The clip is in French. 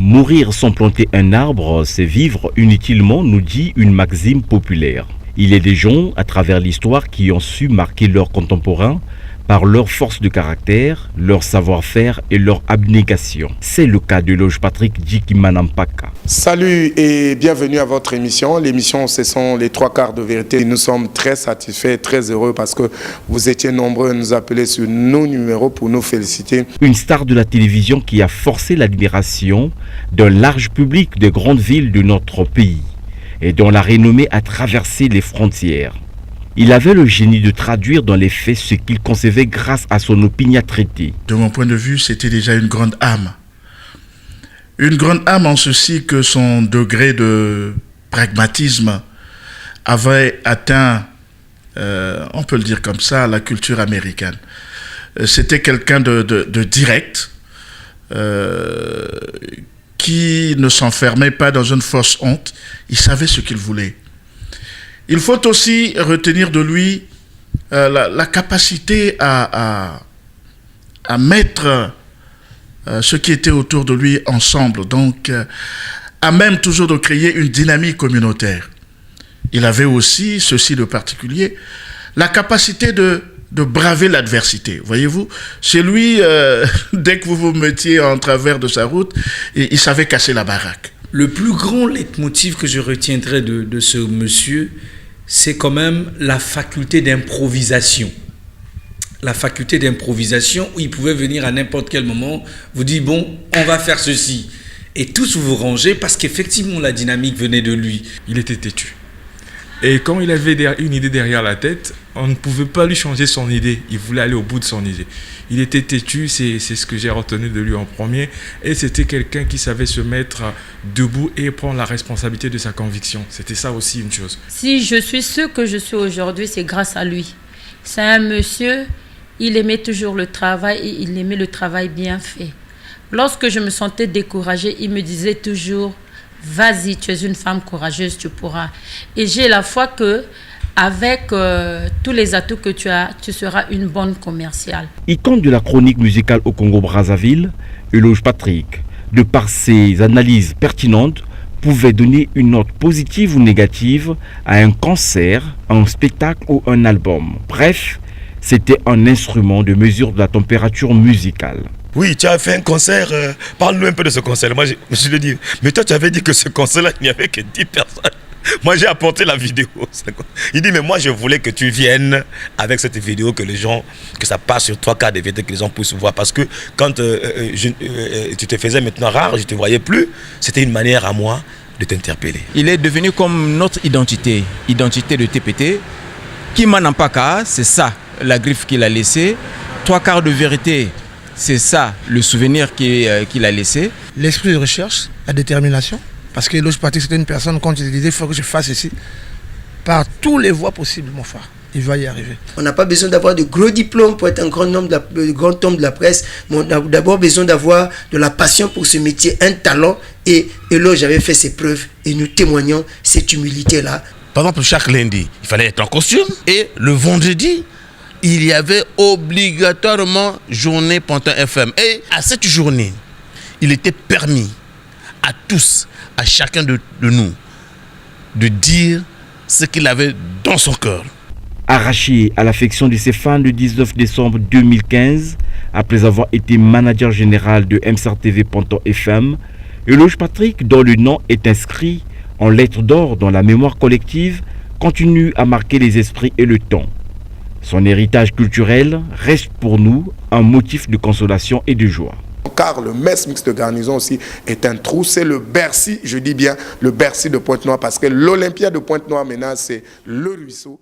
Mourir sans planter un arbre, c'est vivre inutilement, nous dit une maxime populaire. Il est des gens, à travers l'histoire, qui ont su marquer leurs contemporains par leur force de caractère, leur savoir-faire et leur abnégation. C'est le cas de Eloge Patrick Djikimanampaka. Salut et bienvenue à votre émission. L'émission, ce sont les 3/4 de vérité. Nous sommes très satisfaits, très heureux parce que vous étiez nombreux à nous appeler sur nos numéros pour nous féliciter. Une star de la télévision qui a forcé l'admiration d'un large public des grandes villes de notre pays et dont la renommée a traversé les frontières. Il avait le génie de traduire dans les faits ce qu'il concevait grâce à son opiniâtreté. De mon point de vue, c'était déjà une grande âme. Une grande âme en ceci que son degré de pragmatisme avait atteint, on peut le dire comme ça, la culture américaine. C'était quelqu'un de direct, qui ne s'enfermait pas dans une fausse honte. Il savait ce qu'il voulait. Il faut aussi retenir de lui la capacité à mettre ceux qui étaient autour de lui ensemble, donc à même toujours de créer une dynamique communautaire. Il avait aussi, ceci de particulier, la capacité de braver l'adversité. Voyez-vous, chez lui, dès que vous vous mettiez en travers de sa route, il savait casser la baraque. Le plus grand leitmotiv que je retiendrai de ce monsieur, c'est quand même la faculté d'improvisation. La faculté d'improvisation où il pouvait venir à n'importe quel moment, vous dire bon, on va faire ceci. Et tous vous rangez parce qu'effectivement la dynamique venait de lui. Il était têtu. Et quand il avait une idée derrière la tête, on ne pouvait pas lui changer son idée. Il voulait aller au bout de son idée. Il était têtu, c'est ce que j'ai retenu de lui en premier. Et c'était quelqu'un qui savait se mettre debout et prendre la responsabilité de sa conviction. C'était ça aussi une chose. Si je suis ce que je suis aujourd'hui, c'est grâce à lui. C'est un monsieur, il aimait toujours le travail et il aimait le travail bien fait. Lorsque je me sentais découragée, il me disait toujours... Vas-y, tu es une femme courageuse, tu pourras. Et j'ai la foi que avec tous les atouts que tu as, tu seras une bonne commerciale. Icône de la chronique musicale au Congo-Brazzaville, Eloge Patrick, de par ses analyses pertinentes, pouvait donner une note positive ou négative à un concert, un spectacle ou un album. Bref, c'était un instrument de mesure de la température musicale. Oui, tu as fait un concert, parle-nous un peu de ce concert. Moi, je le dis, mais toi, tu avais dit que ce concert-là, il n'y avait que 10 personnes. Moi, j'ai apporté la vidéo. Il dit, mais moi, je voulais que tu viennes avec cette vidéo, que les gens, que ça passe sur 3/4 de vérité, que les gens puissent voir. Parce que quand tu te faisais maintenant rare, je ne te voyais plus, c'était une manière à moi de t'interpeller. Il est devenu comme notre identité de TPT. Kimanampaka, c'est ça, la griffe qu'il a laissée. 3/4 de vérité. C'est ça, le souvenir qu'il a laissé. L'esprit de recherche, la détermination. Parce que Eloge Patrick, c'était une personne, quand il disait, il faut que je fasse ici. Par tous les voies possibles, mon frère. Il va y arriver. On n'a pas besoin d'avoir de gros diplômes pour être un grand homme de la presse. Mais on a d'abord besoin d'avoir de la passion pour ce métier, un talent. Et Eloge avait fait ses preuves. Et nous témoignons cette humilité-là. Par exemple, chaque lundi, il fallait être en costume. Et le vendredi, il y avait obligatoirement journée Pantin FM. Et à cette journée, il était permis à tous, à chacun de nous, de dire ce qu'il avait dans son cœur. Arraché à l'affection de ses fans le 19 décembre 2015, après avoir été manager général de MSR TV Pantin FM, Eloge Patrick, dont le nom est inscrit en lettres d'or dans la mémoire collective, continue à marquer les esprits et le temps. Son héritage culturel reste pour nous un motif de consolation et de joie. Car le mess mix de Garnison aussi est un trou, c'est le Bercy, je dis bien le Bercy de Pointe-Noire, parce que l'Olympia de Pointe-Noire maintenant c'est le ruisseau.